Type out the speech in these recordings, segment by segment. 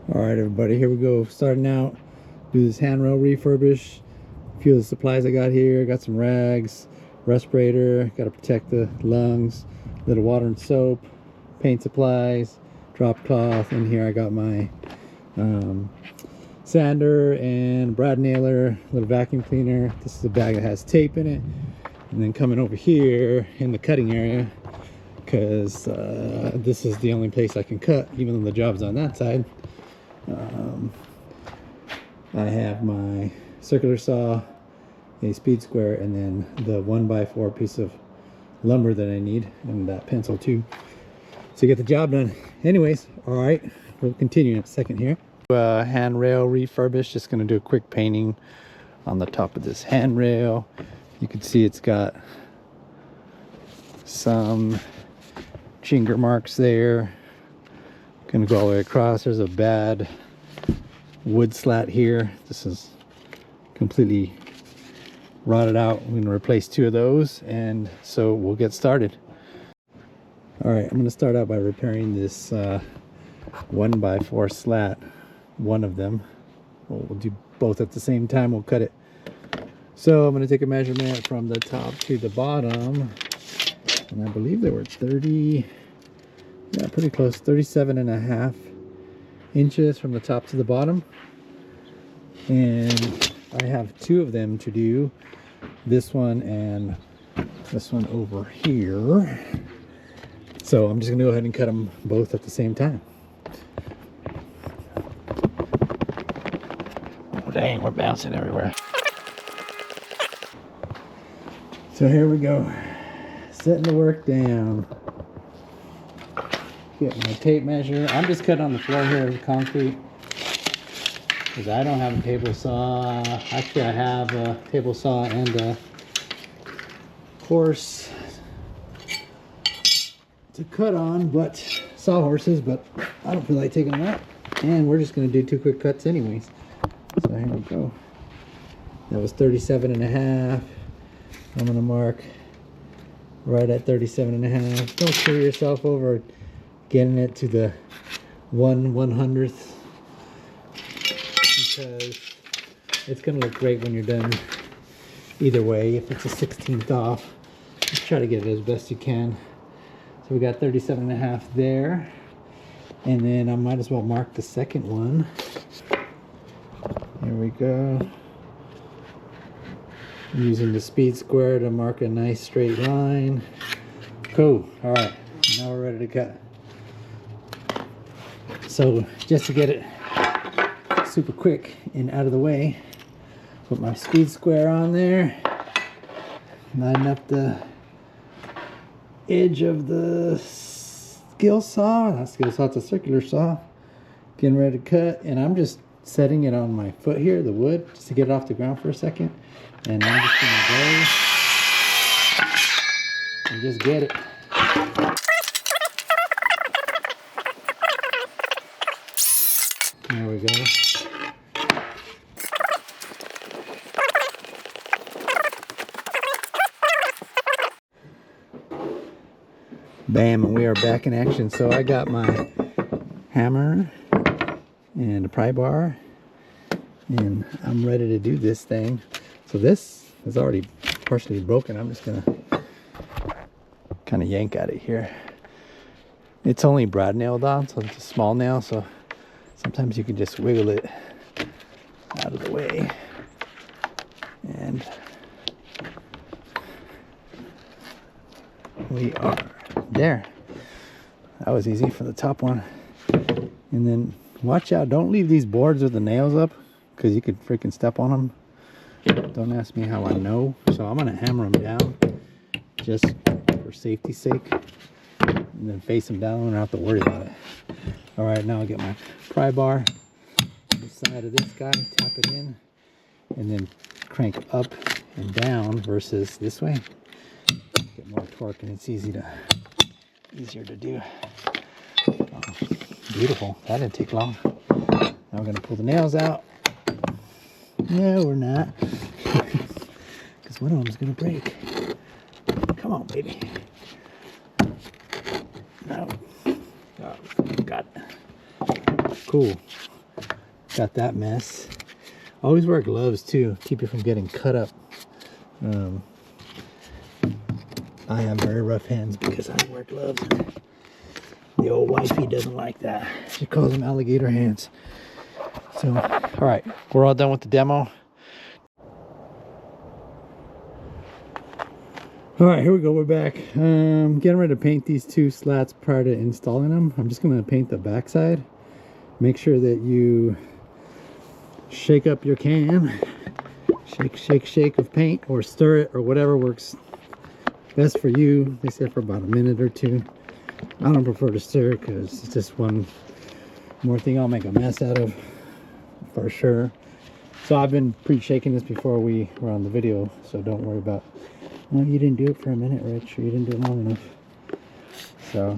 All right, everybody, here we go. Starting out, do this handrail refurbish. A few of the supplies I got here. Got some rags, respirator, got to protect the lungs, little water and soap, paint supplies, drop cloth. In here I got my sander and brad nailer, little vacuum cleaner. This is a bag that has tape in it. And then coming over here in the cutting area, because this is the only place I can cut, even though the job's on that side. I have my circular saw, a speed square, and then the 1x4 piece of lumber that I need, and that pencil too, to get the job done. Anyways, all right, we'll continue in a second here. Handrail refurbish. Just gonna do a quick painting on the top of this handrail. You can see it's got some chinger marks there. Gonna go all the way across. There's a bad wood slat here. This is completely rotted out. I'm gonna replace 2 of those, and so we'll get started. All right, I'm gonna start out by repairing this 1x4 slat, one of them. We'll do both at the same time. We'll cut it. So I'm gonna take a measurement from the top to the bottom, and I believe they were 30, yeah, pretty close, 37.5 inches from the top to the bottom. And I have 2 of them to do, this one and this one over here. So I'm just gonna go ahead and cut them both at the same time. Oh dang, we're bouncing everywhere. So here we go, setting the work down. Get my tape measure. I'm just cutting on the floor here of concrete because I don't have a table saw. Actually, I have a table saw and a horse to cut on, but sawhorses, but I don't feel like taking them out. And we're just going to do 2 quick cuts anyways. So here we go. That was 37.5. I'm going to mark right at 37.5. Don't screw yourself over getting it to the 1/100th, because it's going to look great when you're done either way. If it's a 16th off, just try to get it as best you can. So we got 37.5 there, and then I might as well mark the second one. Here we go. I'm using the speed square to mark a nice straight line. Cool. All right, now we're ready to cut. So just to get it super quick and out of the way, put my speed square on there, line up the edge of the skill saw, not skill saw, it's a circular saw, getting ready to cut. And I'm just setting it on my foot here, the wood, just to get it off the ground for a second. And I'm just gonna go and just get it. There we go. Bam, and we are back in action. So I got my hammer and a pry bar, and I'm ready to do this thing. So this is already partially broken. I'm just gonna kind of yank at it here. It's only brad nailed on, so it's a small nail, so sometimes you can just wiggle it out of the way. And we are there. That was easy for the top one. And then watch out, don't leave these boards with the nails up, because you could freaking step on them. Don't ask me how I know. So I'm gonna hammer them down just for safety's sake, and then face them down and I don't have to worry about it. All right, now I'll get my pry bar on the side of this guy, tap it in, and then crank up and down versus this way. Get more torque, and it's easier to do. Oh, beautiful. That didn't take long. Now we're gonna pull the nails out. No, we're not, because one of them's gonna break. Come on, baby. No. Oh, got it. Cool. got that mess. Always wear gloves too, keep you from getting cut up. I have very rough hands because I wear gloves. The old wifey doesn't like that. She calls them alligator hands. So, all right, we're all done with the demo. All right, here we go, we're back. Getting ready to paint these two slats prior to installing them. I'm just gonna paint the backside. Make sure that you shake up your can. Shake of paint, or stir it, or whatever works best for you. They said for about a minute or two. I don't prefer to stir because it's just one more thing I'll make a mess out of for sure. So I've been pre-shaking this before we were on the video, so don't worry about, well, you didn't do it for a minute, Rich, or you didn't do it long enough. So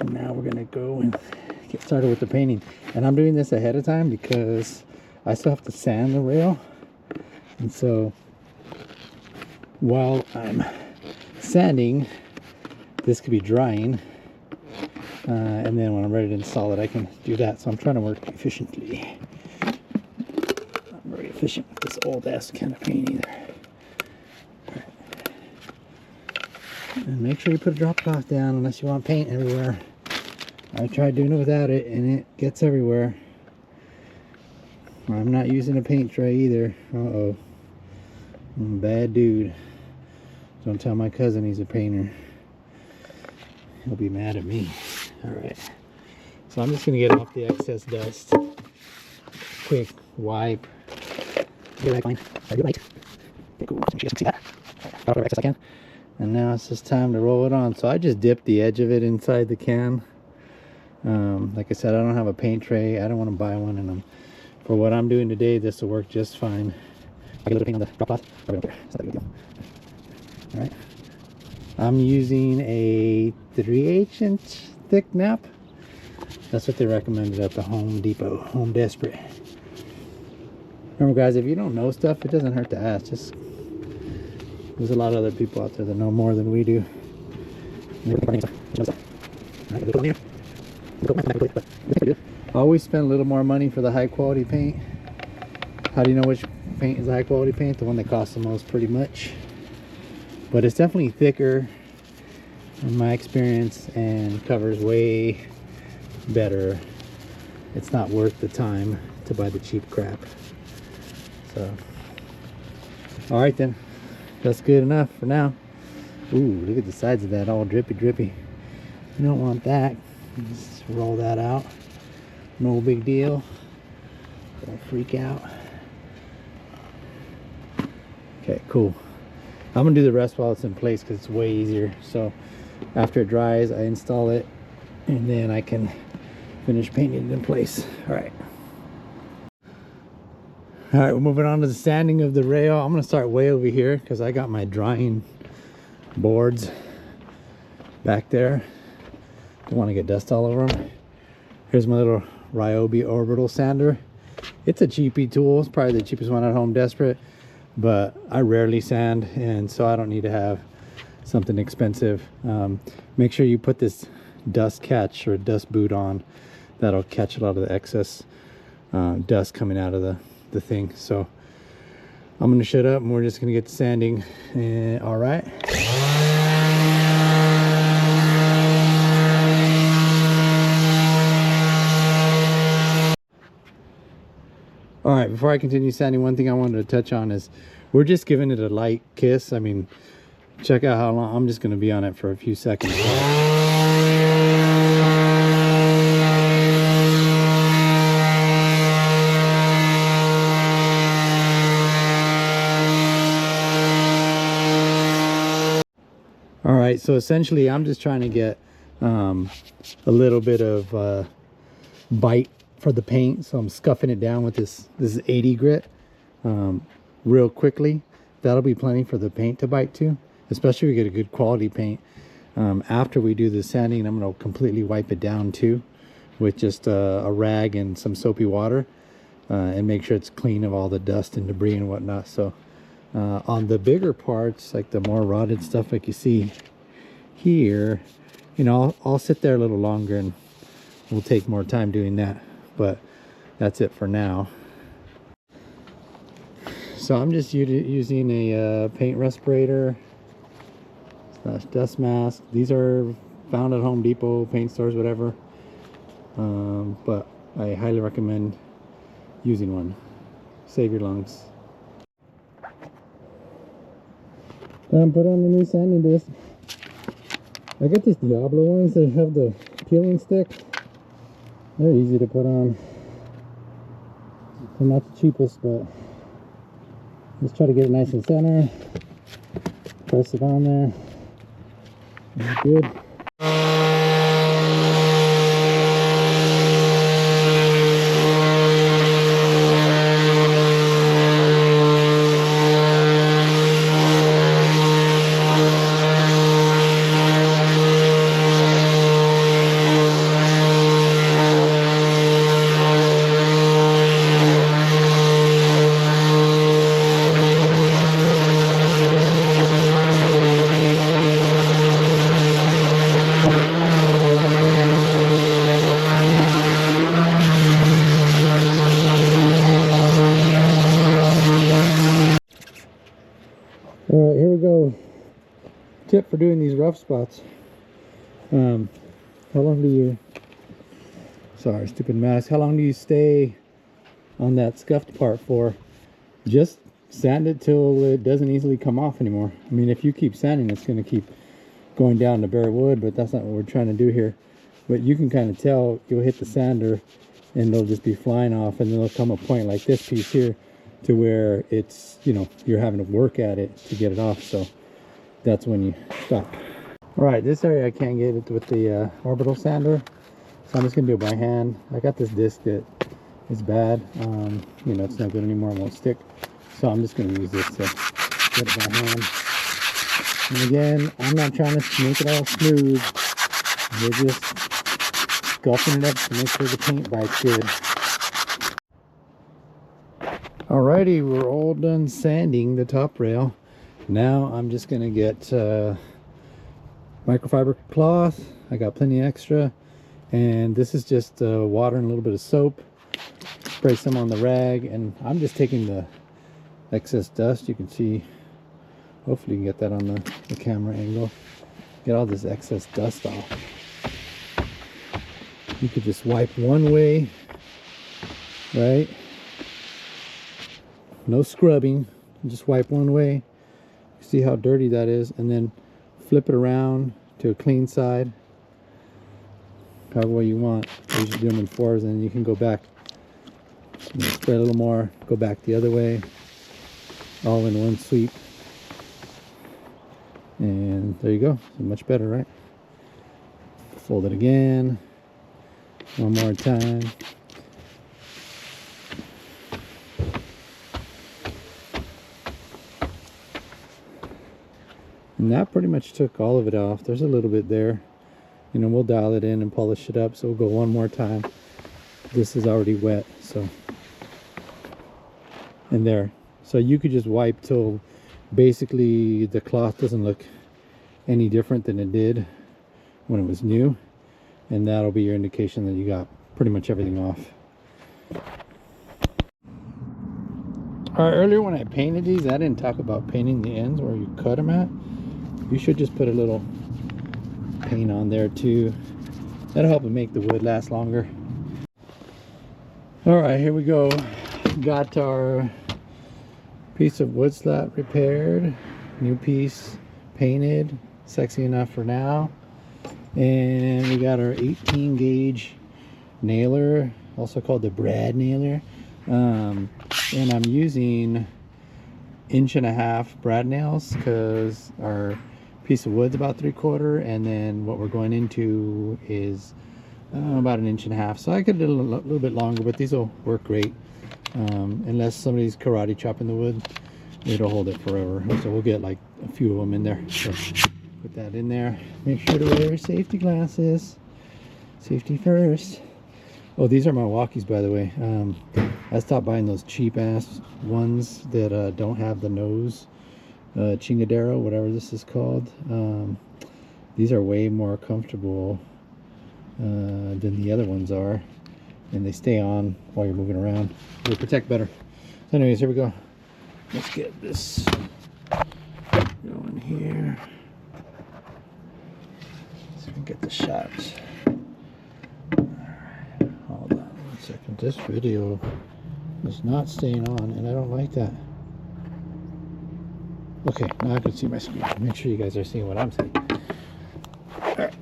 now we're gonna go and get started with the painting. And I'm doing this ahead of time because I still have to sand the rail. And so while I'm sanding, this could be drying, and then when I'm ready to install it, I can do that. So I'm trying to work efficiently. Not very efficient with this old ass kind of paint either. Right. And make sure you put a drop cloth down unless you want paint everywhere. I tried doing it without it and it gets everywhere. I'm not using a paint tray either. Uh-oh. I'm a bad dude. Don't tell my cousin he's a painter. He'll be mad at me. Alright. So I'm just going to get off the excess dust. Quick wipe. Get that line. Very light. Okay, cool. So you guys can see that. Got whatever excess I can. And now it's just time to roll it on. So I just dipped the edge of it inside the can. Like I said, I don't have a paint tray. I don't want to buy one, and for what I'm doing today, this will work just fine. I get a little paint on the drop cloth. Probably don't care. It's not that big a deal. Alright. I'm using a 3/8 inch thick nap. That's what they recommended at the Home Depot. Home Desperate. Remember, guys, if you don't know stuff, it doesn't hurt to ask. Just, there's a lot of other people out there that know more than we do. I always spend a little more money for the high quality paint. How do you know which paint is high quality paint? The one that costs the most, pretty much. But it's definitely thicker in my experience and covers way better. It's not worth the time to buy the cheap crap. So, all right then, that's good enough for now. Ooh, look at the sides of that, all drippy. You don't want that. Just roll that out. No big deal. Don't freak out. Okay, cool. I'm gonna do the rest while it's in place because it's way easier. So after it dries, I install it and then I can finish painting it in place. All right, we're moving on to the sanding of the rail. I'm gonna start way over here because I got my drying boards back there. Don't want to get dust all over them. Here's my little Ryobi orbital sander. It's a cheapy tool. It's probably the cheapest one at Home Desperate, but I rarely sand, and so I don't need to have something expensive. Make sure you put this dust catch or dust boot on. That'll catch a lot of the excess dust coming out of the thing. So I'm gonna shut up and we're just gonna get to sanding. All right. All right, before I continue sanding, one thing I wanted to touch on is we're just giving it a light kiss. I mean, check out how long. I'm just going to be on it for a few seconds. All right, so essentially I'm just trying to get a little bit of bite for the paint, so I'm scuffing it down with this is 80 grit real quickly. That'll be plenty for the paint to bite to, especially if we get a good quality paint. After we do the sanding, I'm going to completely wipe it down too with just a rag and some soapy water and make sure it's clean of all the dust and debris and whatnot. So on the bigger parts, like the more rotted stuff like you see here, you know, I'll sit there a little longer and we'll take more time doing that. But that's it for now. So I'm just using a paint respirator / dust mask. These are found at Home Depot, paint stores, whatever. But I highly recommend using one. Save your lungs. Put on the new sanding disc. I got these Diablo ones that have the peeling stick. They're easy to put on. They're not the cheapest, but just try to get it nice and center. Press it on there. That's good. Alright, here we go. Tip for doing these rough spots. How long do you... Sorry, stupid mask. How long do you stay on that scuffed part for? Just sand it till it doesn't easily come off anymore. I mean, if you keep sanding, it's going to keep going down to bare wood, but that's not what we're trying to do here. But you can kind of tell, you'll hit the sander and they'll just be flying off, and then there'll come a point like this piece here to where it's, you know, you're having to work at it to get it off. So that's when you stop. All right, this area I can't get it with the orbital sander, so I'm just gonna do it by hand. I got this disc that is bad. You know, it's not good anymore, it won't stick, so I'm just gonna use this to get it by hand. And again, I'm not trying to make it all smooth. We're just scuffing it up to make sure the paint bites good. Alrighty, we're all done sanding the top rail. Now I'm just gonna get microfiber cloth. I got plenty extra, and this is just water and a little bit of soap. Spray some on the rag, and I'm just taking the excess dust. You can see, hopefully you can get that on the camera angle. Get all this excess dust off. You could just wipe one way, right? No scrubbing, just wipe one way. See how dirty that is, and then flip it around to a clean side, however way you want. I usually do them in fours, and then you can go back, spread a little more, go back the other way, all in one sweep, and there you go. So much better, right? Fold it again, one more time. And that pretty much took all of it off. There's a little bit there. You know, we'll dial it in and polish it up. So we'll go one more time. This is already wet, so. And there. So you could just wipe till basically the cloth doesn't look any different than it did when it was new. And that'll be your indication that you got pretty much everything off. Alright, earlier when I painted these, I didn't talk about painting the ends where you cut them at. You should just put a little paint on there too. That'll help it make the wood last longer. Alright, here we go. Got our piece of wood slat repaired. New piece painted. Sexy enough for now. And we got our 18 gauge nailer, also called the brad nailer. And I'm using 1.5" brad nails because our piece of wood's about 3/4, and then what we're going into is about 1.5 inches. So I could do a little bit longer, but these will work great. Unless somebody's karate chopping the wood, it'll hold it forever. So we'll get like a few of them in there. So put that in there. Make sure to wear your safety glasses. Safety first. Oh, these are my walkies, by the way. I stopped buying those cheap ass ones that don't have the nose, chingadero, whatever this is called. These are way more comfortable than the other ones are, and they stay on while you're moving around. They protect better. So anyways, here we go. Let's get this going here. So we can get the shots. Alright, hold on 1 second. This video is not staying on, and I don't like that. Okay, now I can see my screen. Make sure you guys are seeing what I'm saying. Alright.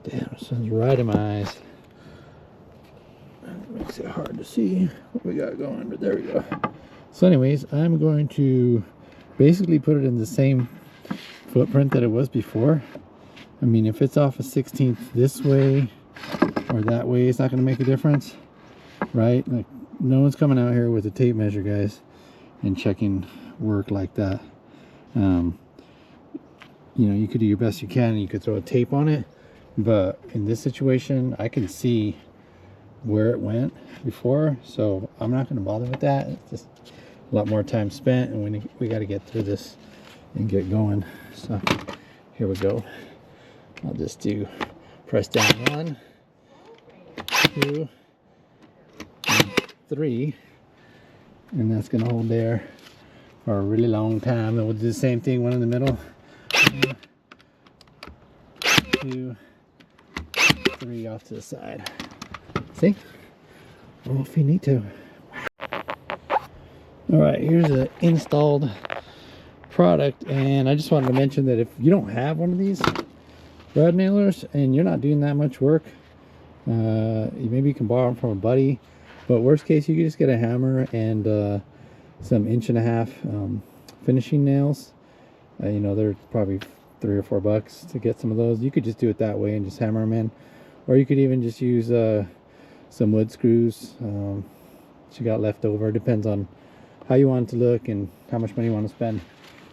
Damn, the sun's right in my eyes. That makes it hard to see what we got going, but there we go. So anyways, I'm going to basically put it in the same footprint that it was before. I mean, if it's off a 16th this way or that way, it's not going to make a difference, right? Like, no one's coming out here with a tape measure, guys, and checking work like that. You know, you could do your best you can, and you could throw a tape on it, but in this situation, I can see where it went before, so I'm not going to bother with that. It's just a lot more time spent, and we got to get through this and get going. So here we go. I'll just do press down 1, 2, and 3, and that's going to hold there for a really long time. And we'll do the same thing, one in the middle. 1, 2, 3 off to the side. See? Oh, finito. Alright, here's an installed product, and I just wanted to mention that if you don't have one of these rod nailers and you're not doing that much work, maybe you can borrow them from a buddy, but worst case, you can just get a hammer and some 1.5" finishing nails. You know, they're probably $3 or $4 to get some of those. You could just do it that way and just hammer them in, or you could even just use some wood screws that you got left over. It depends on how you want it to look and how much money you want to spend.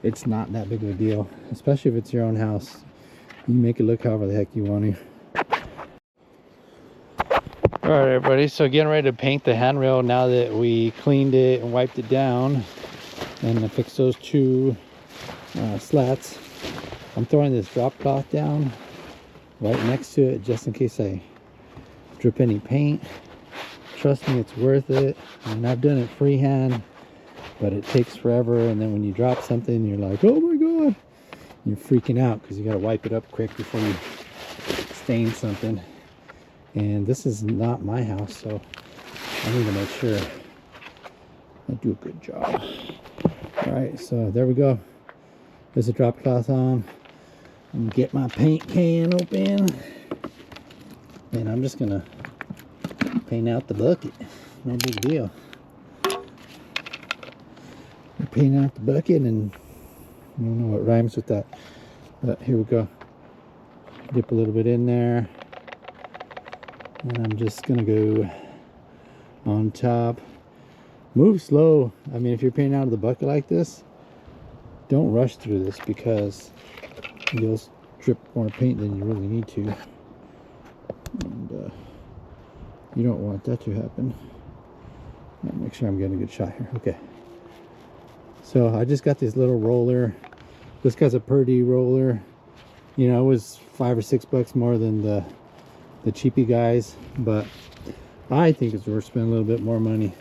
It's not that big of a deal, especially if it's your own house. You make it look however the heck you want to. Alright everybody, so getting ready to paint the handrail now that we cleaned it and wiped it down and I fixed those 2 slats. I'm throwing this drop cloth down right next to it just in case I drip any paint. Trust me, it's worth it. I mean, I've done it freehand, but it takes forever, and then when you drop something, you're like, oh my god, you're freaking out because you got to wipe it up quick before you stain something. And this is not my house, so I need to make sure I do a good job. All right, so there we go. There's a drop cloth on. And get my paint can open, and I'm just gonna paint out the bucket. No big deal. Paint out the bucket, and I don't know what rhymes with that, but here we go. Dip a little bit in there, and I'm just gonna go on top. Move slow. I mean, if you're painting out of the bucket like this, don't rush through this because you'll drip more paint than you really need to, and you don't want that to happen. Make sure I'm getting a good shot here. Okay, so I just got this little roller. This guy's a Purdy roller. You know, it was $5 or $6 more than the cheapy guys, but I think it's worth spending a little bit more money.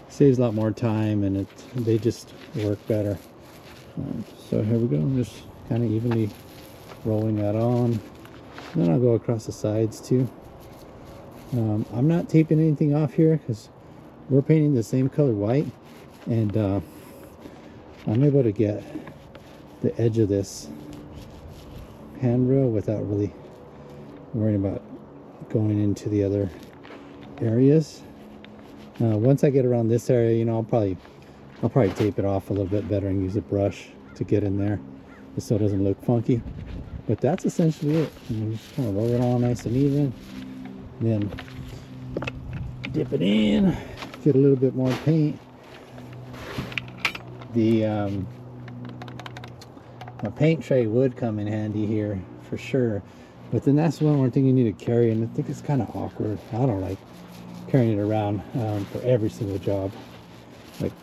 Saves a lot more time, and they just work better. So here we go. I'm just kind of evenly rolling that on. Then I'll go across the sides too. I'm not taping anything off here because we're painting the same color white, and I'm able to get the edge of this handrail without really worrying about going into the other areas. Once I get around this area, you know, I'll probably tape it off a little bit better and use a brush to get in there so it doesn't look funky. But that's essentially it. And just kind of roll it all nice and even, then dip it in, get a little bit more paint. The a paint tray would come in handy here for sure, but then that's one more thing you need to carry, and I think it's kind of awkward. I don't like carrying it around for every single job. Like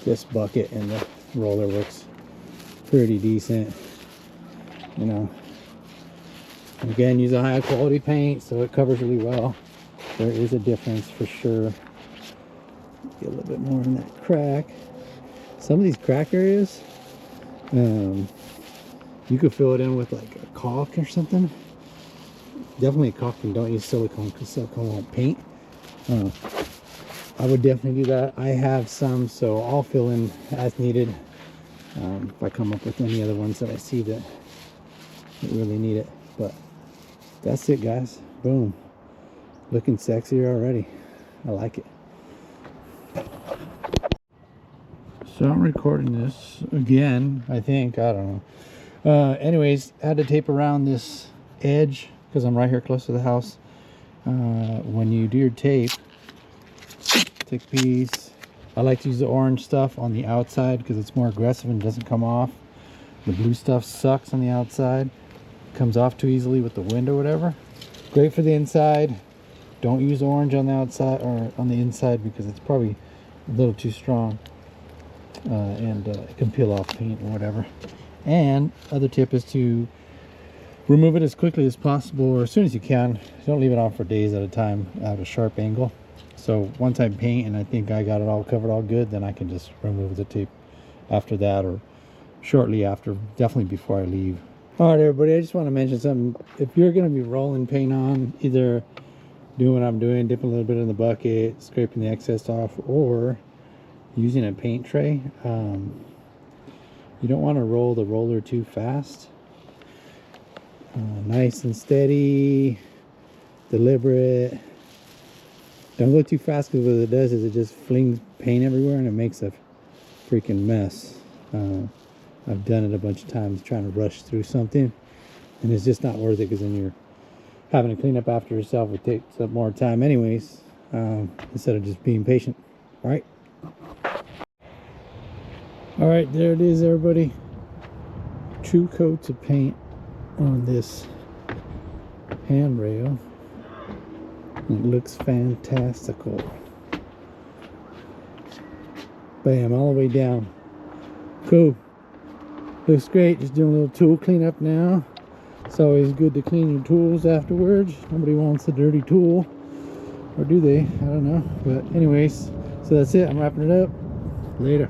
this bucket and the roller works pretty decent, you know. Again, use a high quality paint so it covers really well. There is a difference for sure. Get a little bit more in that crack. Some of these crack areas, you could fill it in with like a caulk or something. Definitely caulk, and don't use silicone because silicone won't paint. I would definitely do that. I have some, so I'll fill in as needed. If I come up with any other ones that I see that really need it. But that's it, guys. Boom. Looking sexier already. I like it. So I'm recording this again, I think. I don't know. Anyways, I had to tape around this edge because I'm right here close to the house. When you do your tape, take a piece. I like to use the orange stuff on the outside because it's more aggressive and doesn't come off. The blue stuff sucks on the outside. Comes off too easily with the wind or whatever. Great for the inside. Don't use orange on the outside or on the inside because it's probably a little too strong. And it can peel off paint or whatever. And other tip is to remove it as quickly as possible or as soon as you can. Don't leave it on for days at a time at a sharp angle. So once I paint and I think I got it all covered all good, then I can just remove the tape after that or shortly after, definitely before I leave. All right, everybody, I just want to mention something. If you're going to be rolling paint on, either doing what I'm doing, dipping a little bit in the bucket, scraping the excess off, or using a paint tray, you don't want to roll the roller too fast. Nice and steady, deliberate. Don't go too fast because what it does is it just flings paint everywhere and it makes a freaking mess. I've done it a bunch of times trying to rush through something, and it's just not worth it because then you're having to clean up after yourself. It takes up more time anyways, instead of just being patient. All right. All right, there it is, everybody. 2 coats of paint on this handrail. It looks fantastical. Bam, all the way down. Cool. Looks great. Just doing a little tool cleanup now. It's always good to clean your tools afterwards. Nobody wants a dirty tool. Or do they? I don't know. But anyways, so that's it. I'm wrapping it up. Later.